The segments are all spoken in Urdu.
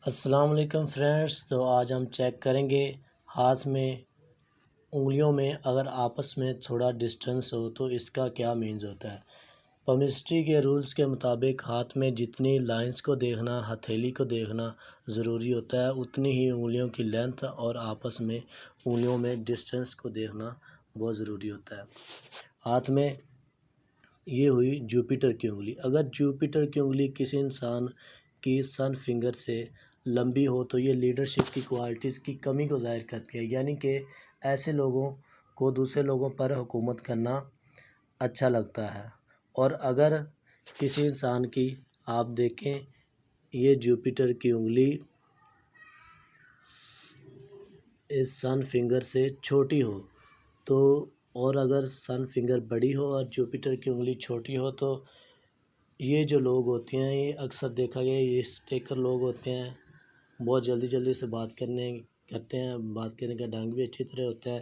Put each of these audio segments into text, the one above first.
السلام علیکم فرینڈس، تو آج ہم چیک کریں گے ہاتھ میں انگلیوں میں اگر آپس میں تھوڑا ڈسٹنس ہو تو اس کا کیا مینز ہوتا ہے۔ کیمسٹری کے رولز کے مطابق ہاتھ میں جتنی لائنز کو دیکھنا، ہتھیلی کو دیکھنا ضروری ہوتا ہے، اتنی ہی انگلیوں کی لینتھ اور آپس میں انگلیوں میں ڈسٹنس کو دیکھنا بہت ضروری ہوتا ہے۔ ہاتھ میں یہ ہوئی جوپیٹر کی انگلی۔ اگر جوپیٹر کی انگلی کسی انسان کی سن فنگر سے لمبی ہو تو یہ لیڈرشپ کی کوالٹیز کی کمی کو ظاہر کرتی ہے، یعنی کہ ایسے لوگوں کو دوسرے لوگوں پر حکومت کرنا اچھا لگتا ہے۔ اور اگر کسی انسان کی آپ دیکھیں یہ جوپیٹر کی انگلی اس سن فنگر سے چھوٹی ہو تو، اور اگر سن فنگر بڑی ہو اور جوپیٹر کی انگلی چھوٹی ہو تو یہ جو لوگ ہوتے ہیں، یہ اکثر دیکھا گیا یہ اسٹیکر لوگ ہوتے ہیں، بہت جلدی سے بات کرتے ہیں، بات کرنے کا ڈھنگ بھی اچھی طرح ہوتا ہے۔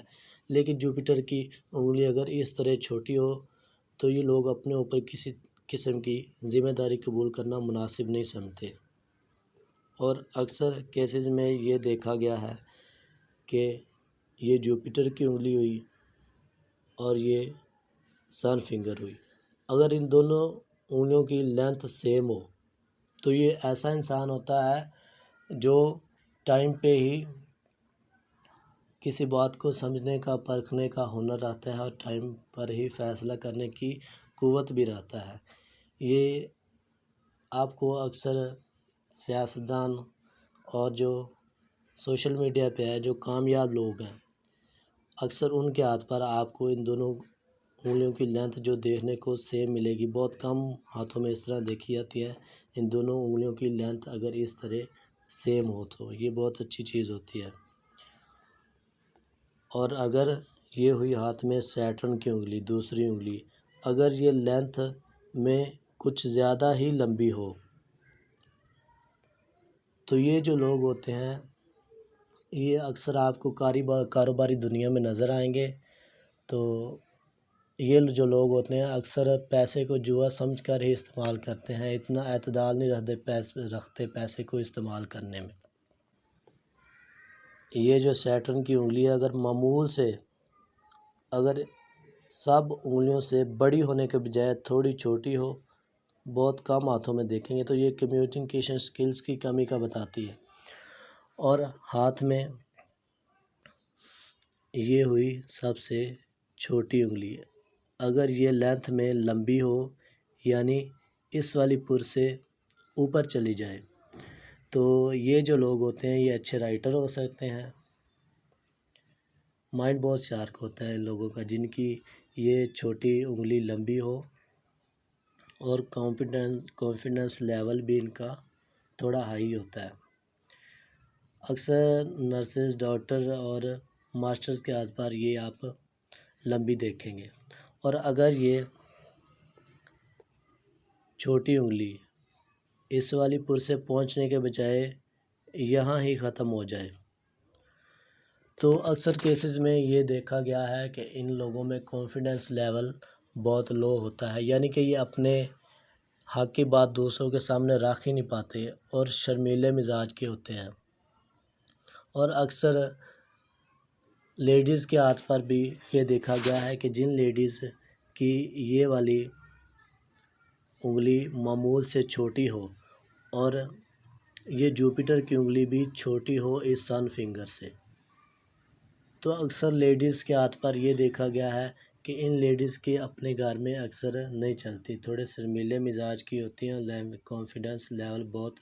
لیکن جوپیٹر کی انگلی اگر اس طرح چھوٹی ہو تو یہ لوگ اپنے اوپر کسی قسم کی ذمہ داری قبول کرنا مناسب نہیں سمجھتے، اور اکثر کیسز میں یہ دیکھا گیا ہے کہ یہ جوپیٹر کی انگلی ہوئی اور یہ سن فنگر ہوئی، اگر ان دونوں انگلیوں کی لینتھ سیم ہو تو یہ ایسا انسان ہوتا ہے جو ٹائم پہ ہی کسی بات کو سمجھنے کا، پرکھنے کا ہنر رہتا ہے اور ٹائم پر ہی فیصلہ کرنے کی قوت بھی رہتا ہے۔ یہ آپ کو اکثر سیاستدان اور جو سوشل میڈیا پہ ہے، جو کامیاب لوگ ہیں، اکثر ان کے ہاتھ پر آپ کو ان دونوں انگلیوں کی لینتھ جو دیکھنے کو سیم ملے گی۔ بہت کم ہاتھوں میں اس طرح دیکھی جاتی ہے ان دونوں انگلیوں کی لینتھ اگر اس طرح سیم ہو تو یہ بہت اچھی چیز ہوتی ہے۔ اور اگر یہ ہوئی ہاتھ میں سیٹرن کی انگلی، دوسری انگلی، اگر یہ لینتھ میں کچھ زیادہ ہی لمبی ہو تو یہ جو لوگ ہوتے ہیں یہ اکثر آپ کو کاروباری دنیا میں نظر آئیں گے۔ تو یہ جو لوگ ہوتے ہیں اکثر پیسے کو جوا سمجھ کر ہی استعمال کرتے ہیں، اتنا اعتدال نہیں رکھتے پیسے کو استعمال کرنے میں۔ یہ جو سیٹرن کی انگلی ہے اگر معمول سے، اگر سب انگلیوں سے بڑی ہونے کے بجائے تھوڑی چھوٹی ہو، بہت کم ہاتھوں میں دیکھیں گے تو یہ کمیونیکیشن سکلز کی کمی کا بتاتی ہے۔ اور ہاتھ میں یہ ہوئی سب سے چھوٹی انگلی، اگر یہ لینتھ میں لمبی ہو یعنی اس والی پور سے اوپر چلی جائے تو یہ جو لوگ ہوتے ہیں یہ اچھے رائٹر ہو سکتے ہیں۔ مائنڈ بہت شارپ ہوتا ہے ان لوگوں کا جن کی یہ چھوٹی انگلی لمبی ہو، اور کانفیڈنس لیول بھی ان کا تھوڑا ہائی ہوتا ہے۔ اکثر نرسز، ڈاکٹر اور ماسٹرز کے ہاتھ پر یہ آپ لمبی دیکھیں گے، اور اگر یہ چھوٹی انگلی اس والی پور سے پہنچنے کے بجائے یہاں ہی ختم ہو جائے تو اکثر کیسز میں یہ دیکھا گیا ہے کہ ان لوگوں میں کانفیڈنس لیول بہت لو ہوتا ہے، یعنی کہ یہ اپنے حق کی بات دوسروں کے سامنے رکھ ہی نہیں پاتے اور شرمیلے مزاج کے ہوتے ہیں۔ اور اکثر لیڈیز کے ہاتھ پر بھی یہ دیکھا گیا ہے کہ جن لیڈیز کی یہ والی انگلی معمول سے چھوٹی ہو اور یہ جوپیٹر کی انگلی بھی چھوٹی ہو اس سن فنگر سے، تو اکثر لیڈیز کے ہاتھ پر یہ دیکھا گیا ہے کہ ان لیڈیز کے اپنے گھر میں اکثر نہیں چلتی، تھوڑے شرمیلے مزاج کی ہوتی ہیں اور کانفیڈنس لیول بہت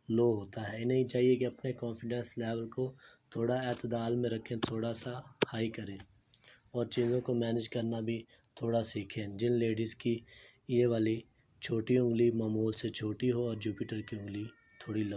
لو ہوتا ہے۔ انہیں چاہیے کہ اپنے کانفیڈنس لیول کو تھوڑا اعتدال میں رکھیں، تھوڑا سا ہائی کریں اور چیزوں کو مینج کرنا بھی تھوڑا سیکھیں۔ جن لیڈیز کی یہ والی چھوٹی انگلی معمول سے چھوٹی ہو اور جوپیٹر کی انگلی تھوڑی لمبی